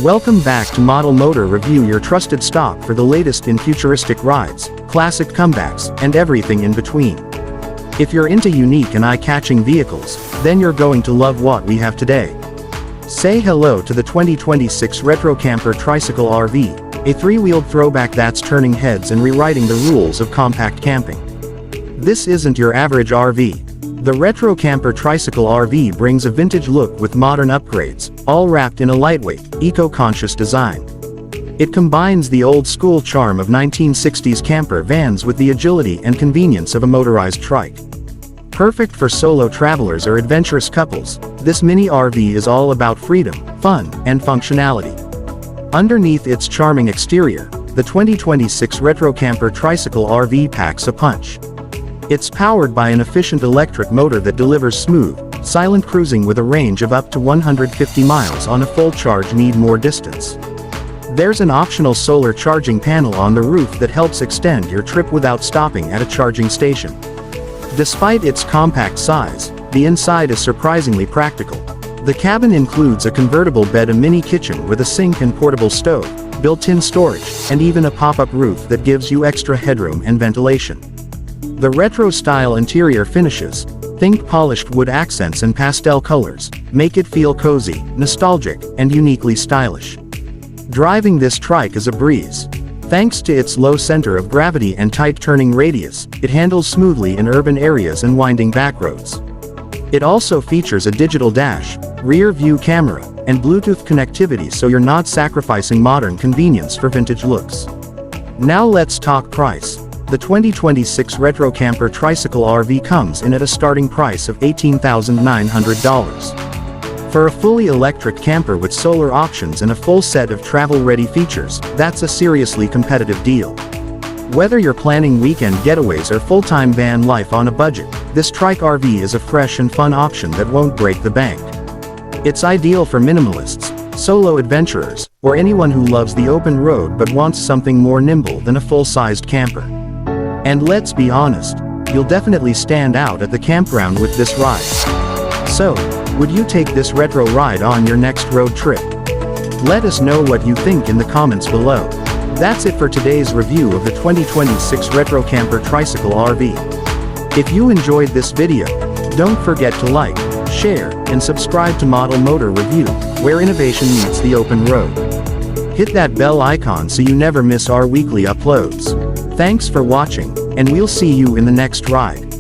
Welcome back to Model Motor Review, your trusted stop for the latest in futuristic rides, classic comebacks, and everything in between. If you're into unique and eye-catching vehicles, then you're going to love what we have today. Say hello to the 2026 Retro Camper Tricycle RV, a three-wheeled throwback that's turning heads and rewriting the rules of compact camping. This isn't your average RV. The Retro Camper Tricycle RV brings a vintage look with modern upgrades, all wrapped in a lightweight, eco-conscious design. It combines the old-school charm of 1960s camper vans with the agility and convenience of a motorized trike. Perfect for solo travelers or adventurous couples, this mini RV is all about freedom, fun, and functionality. Underneath its charming exterior, the 2026 Retro Camper Tricycle RV packs a punch. It's powered by an efficient electric motor that delivers smooth, silent cruising with a range of up to 150 miles on a full charge. Need more distance? There's an optional solar charging panel on the roof that helps extend your trip without stopping at a charging station. Despite its compact size, the inside is surprisingly practical. The cabin includes a convertible bed, a mini kitchen with a sink and portable stove, built-in storage, and even a pop-up roof that gives you extra headroom and ventilation. The retro-style interior finishes, think polished wood accents and pastel colors, make it feel cozy, nostalgic, and uniquely stylish. Driving this trike is a breeze. Thanks to its low center of gravity and tight turning radius, it handles smoothly in urban areas and winding back roads. It also features a digital dash, rear view camera, and Bluetooth connectivity, so you're not sacrificing modern convenience for vintage looks. Now let's talk price. The 2026 Retro Camper Tricycle RV comes in at a starting price of $18,900. For a fully electric camper with solar options and a full set of travel-ready features, that's a seriously competitive deal. Whether you're planning weekend getaways or full-time van life on a budget, this Trike RV is a fresh and fun option that won't break the bank. It's ideal for minimalists, solo adventurers, or anyone who loves the open road but wants something more nimble than a full-sized camper. And let's be honest, you'll definitely stand out at the campground with this ride. So, would you take this retro ride on your next road trip? Let us know what you think in the comments below. That's it for today's review of the 2026 Retro Camper Tricycle RV. If you enjoyed this video, don't forget to like, share, and subscribe to Model Motor Review, where innovation meets the open road. Hit that bell icon so you never miss our weekly uploads. Thanks for watching, and we'll see you in the next ride.